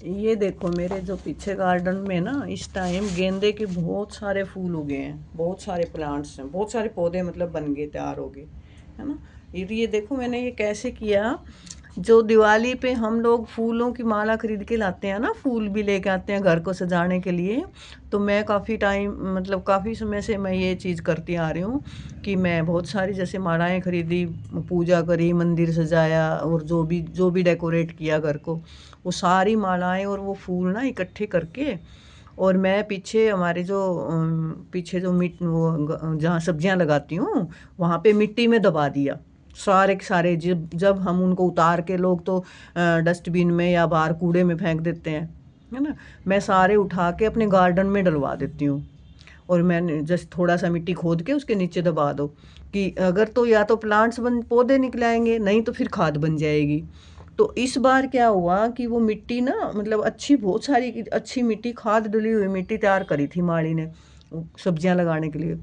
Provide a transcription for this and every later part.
ये देखो मेरे जो पीछे गार्डन में ना इस टाइम गेंदे के बहुत सारे फूल उगे हैं, बहुत सारे प्लांट्स हैं, बहुत सारे पौधे मतलब बन गए, तैयार हो गए, है ना। ये देखो मैंने ये कैसे किया। जो दिवाली पे हम लोग फूलों की माला खरीद के लाते हैं ना, फूल भी लेके आते हैं घर को सजाने के लिए। तो मैं काफ़ी टाइम मतलब काफ़ी समय से मैं ये चीज़ करती आ रही हूँ कि मैं बहुत सारी जैसे मालाएं खरीदी, पूजा करी, मंदिर सजाया और जो भी डेकोरेट किया घर को, वो सारी मालाएं और वो फूल ना इकट्ठे करके, और मैं पीछे हमारे जो पीछे जो जहाँ सब्जियां लगाती हूँ वहाँ पे मिट्टी में दबा दिया सारे के सारे। जब जब हम उनको उतार के लोग तो डस्टबिन में या बाहर कूड़े में फेंक देते हैं, है ना। मैं सारे उठा के अपने गार्डन में डलवा देती हूँ। और मैंने जस्ट थोड़ा सा मिट्टी खोद के उसके नीचे दबा दो कि अगर तो या तो प्लांट्स बन पौधे निकल आएंगे, नहीं तो फिर खाद बन जाएगी। तो इस बार क्या हुआ कि वो मिट्टी ना मतलब अच्छी, बहुत सारी अच्छी मिट्टी, खाद डली हुई मिट्टी तैयार करी थी माली ने सब्जियां लगाने के लिए।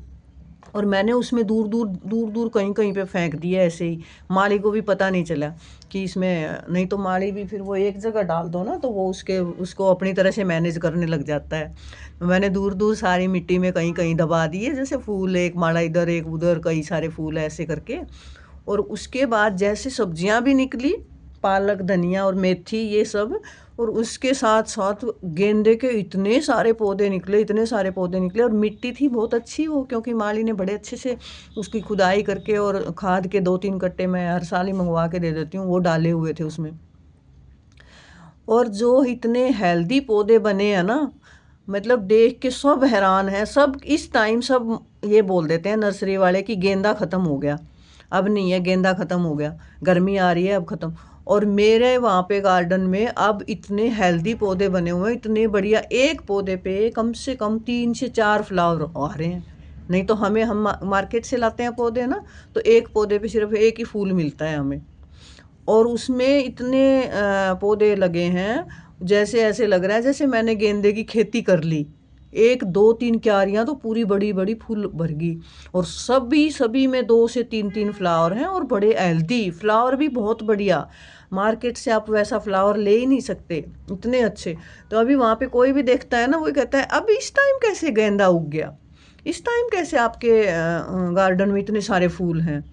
और मैंने उसमें दूर दूर दूर दूर कहीं कहीं पे फेंक दिया ऐसे ही। माली को भी पता नहीं चला कि इसमें, नहीं तो माली भी फिर वो एक जगह डाल दो ना तो वो उसको अपनी तरह से मैनेज करने लग जाता है। मैंने दूर दूर सारी मिट्टी में कहीं कहीं दबा दिए, जैसे फूल एक माला इधर एक उधर, कई सारे फूल ऐसे करके। और उसके बाद जैसे सब्जियां भी निकली, पालक, धनिया और मेथी ये सब, और उसके साथ साथ गेंदे के इतने सारे पौधे निकले, इतने सारे पौधे निकले। और मिट्टी थी बहुत अच्छी वो, क्योंकि माली ने बड़े अच्छे से उसकी खुदाई करके, और खाद के 2-3 कट्टे मैं हर साल ही मंगवा के दे देती हूँ, वो डाले हुए थे उसमें। और जो इतने हेल्दी पौधे बने हैं ना, मतलब देख के सब हैरान है। सब इस टाइम सब ये बोल देते हैं नर्सरी वाले कि गेंदा ख़त्म हो गया, अब नहीं है, गेंदा ख़त्म हो गया, गर्मी आ रही है अब ख़त्म। और मेरे वहाँ पे गार्डन में अब इतने हेल्दी पौधे बने हुए हैं, इतने बढ़िया। एक पौधे पे कम से कम 3 से 4 फ्लावर आ रहे हैं। नहीं तो हम मार्केट से लाते हैं पौधे ना, तो एक पौधे पे सिर्फ एक ही फूल मिलता है हमें। और उसमें इतने पौधे लगे हैं, जैसे ऐसे लग रहा है जैसे मैंने गेंदे की खेती कर ली। 1, 2, 3 क्यारियाँ तो पूरी बड़ी बड़ी फूल भर गई। और सभी सभी में 2 से 3 फ्लावर हैं, और बड़े हेल्दी फ्लावर भी, बहुत बढ़िया। मार्केट से आप वैसा फ्लावर ले ही नहीं सकते, इतने अच्छे। तो अभी वहाँ पे कोई भी देखता है ना, वो कहता है अब इस टाइम कैसे गेंदा उग गया, इस टाइम कैसे आपके गार्डन में इतने सारे फूल हैं।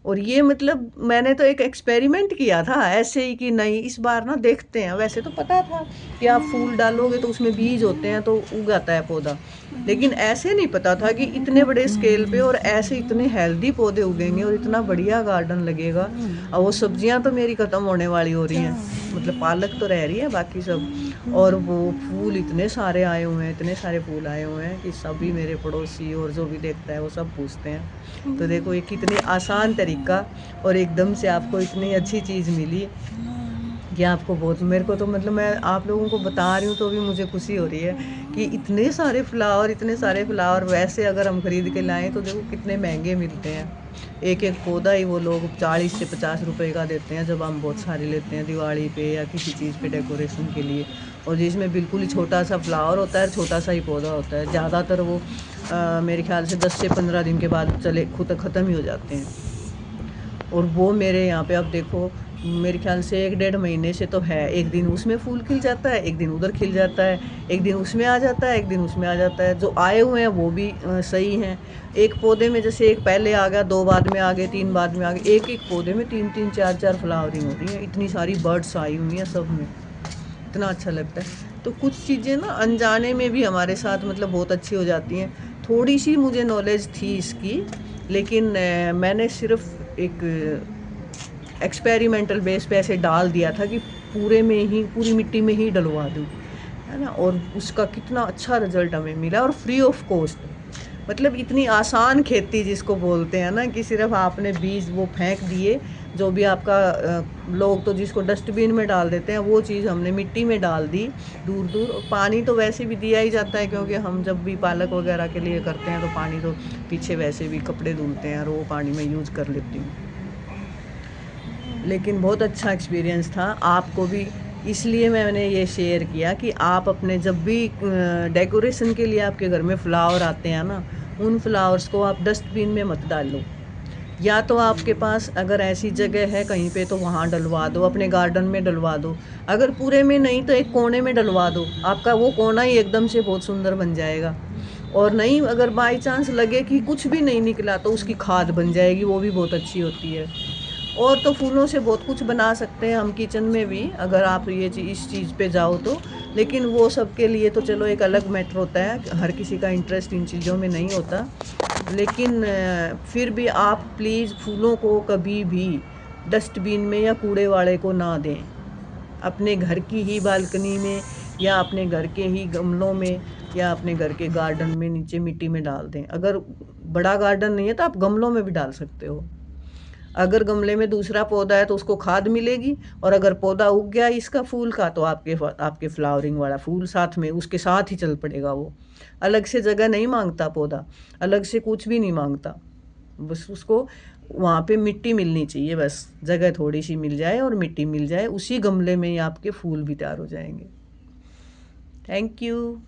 और ये मतलब मैंने तो एक एक्सपेरिमेंट किया था ऐसे ही कि नहीं इस बार ना देखते हैं। वैसे तो पता था कि आप फूल डालोगे तो उसमें बीज होते हैं तो उग आता है पौधा, लेकिन ऐसे नहीं पता था कि इतने बड़े स्केल पे और ऐसे इतने हेल्दी पौधे उगेंगे और इतना बढ़िया गार्डन लगेगा। और वो सब्जियां तो मेरी ख़त्म होने वाली हो रही हैं, मतलब पालक तो रह रही है, बाकी सब। और वो फूल इतने सारे आए हुए हैं, इतने सारे फूल आए हुए हैं कि सभी मेरे पड़ोसी और जो भी देखता है वो सब पूछते हैं। तो देखो ये कितनी आसान तरीका, और एकदम से आपको इतनी अच्छी चीज़ मिली कि आपको बहुत, मेरे को तो मतलब मैं आप लोगों को बता रही हूँ तो भी मुझे खुशी हो रही है कि इतने सारे फ्लावर, इतने सारे फ्लावर। वैसे अगर हम खरीद के लाएं तो देखो कितने महंगे मिलते हैं। एक एक पौधा ही वो लोग 40 से 50 रुपए का देते हैं, जब हम बहुत सारे लेते हैं दिवाली पे या किसी चीज़ पे डेकोरेशन के लिए। और जिसमें बिल्कुल ही छोटा सा फ्लावर होता है, छोटा सा ही पौधा होता है। ज़्यादातर वो मेरे ख्याल से 10 से 15 दिन के बाद चले खुद ख़त्म ही हो जाते हैं। और वो मेरे यहाँ पे अब देखो, मेरे ख्याल से 1-1.5 महीने से तो है, एक दिन उसमें फूल खिल जाता है, एक दिन उधर खिल जाता है, एक दिन उसमें आ जाता है, एक दिन उसमें आ जाता है। जो आए हुए हैं वो भी सही हैं। एक पौधे में जैसे एक पहले आ गया, 2 बाद में आ गए, 3 बाद में आ गए, एक एक पौधे में 3-3 4-4 फ्लावरिंग हो रही है। इतनी सारी बर्ड्स आई हुई हैं सब में, इतना अच्छा लगता है। तो कुछ चीज़ें ना अनजाने में भी हमारे साथ मतलब बहुत अच्छी हो जाती हैं। थोड़ी सी मुझे नॉलेज थी इसकी, लेकिन मैंने सिर्फ एक एक्सपेरिमेंटल बेस पे ऐसे डाल दिया था कि पूरे में ही, पूरी मिट्टी में ही डलवा दूँ, है ना। और उसका कितना अच्छा रिजल्ट हमें मिला, और फ्री ऑफ कॉस्ट। मतलब इतनी आसान खेती जिसको बोलते हैं ना, कि सिर्फ आपने बीज वो फेंक दिए, जो भी आपका लोग तो जिसको डस्टबिन में डाल देते हैं, वो चीज़ हमने मिट्टी में डाल दी दूर दूर। और पानी तो वैसे भी दिया ही जाता है, क्योंकि हम जब भी पालक वगैरह के लिए करते हैं तो पानी तो पीछे वैसे भी कपड़े धुलते हैं और वो पानी में यूज़ कर लेती हूँ। लेकिन बहुत अच्छा एक्सपीरियंस था, आपको भी इसलिए मैंने ये शेयर किया कि आप अपने जब भी डेकोरेशन के लिए आपके घर में फ्लावर आते हैं ना, उन फ्लावर्स को आप डस्टबिन में मत डालो, या तो आपके पास अगर ऐसी जगह है कहीं पे तो वहाँ डलवा दो, अपने गार्डन में डलवा दो। अगर पूरे में नहीं तो एक कोने में डलवा दो, आपका वो कोना ही एकदम से बहुत सुंदर बन जाएगा। और नहीं, अगर बाई चांस लगे कि कुछ भी नहीं निकला तो उसकी खाद बन जाएगी, वो भी बहुत अच्छी होती है। और तो फूलों से बहुत कुछ बना सकते हैं हम किचन में भी, अगर आप ये इस चीज़ पे जाओ तो। लेकिन वो सब के लिए तो चलो एक अलग मैटर होता है, हर किसी का इंटरेस्ट इन चीज़ों में नहीं होता। लेकिन फिर भी आप प्लीज़ फूलों को कभी भी डस्टबिन में या कूड़े वाले को ना दें। अपने घर की ही बालकनी में या अपने घर के ही गमलों में या अपने घर के गार्डन में नीचे मिट्टी में डाल दें। अगर बड़ा गार्डन नहीं है तो आप गमलों में भी डाल सकते हो। अगर गमले में दूसरा पौधा है तो उसको खाद मिलेगी, और अगर पौधा उग गया इसका फूल का तो आपके फ्लावरिंग वाला फूल साथ में उसके साथ ही चल पड़ेगा। वो अलग से जगह नहीं मांगता पौधा, अलग से कुछ भी नहीं मांगता। बस उसको वहाँ पे मिट्टी मिलनी चाहिए, बस जगह थोड़ी सी मिल जाए और मिट्टी मिल जाए, उसी गमले में ही आपके फूल भी तैयार हो जाएंगे। Thank you.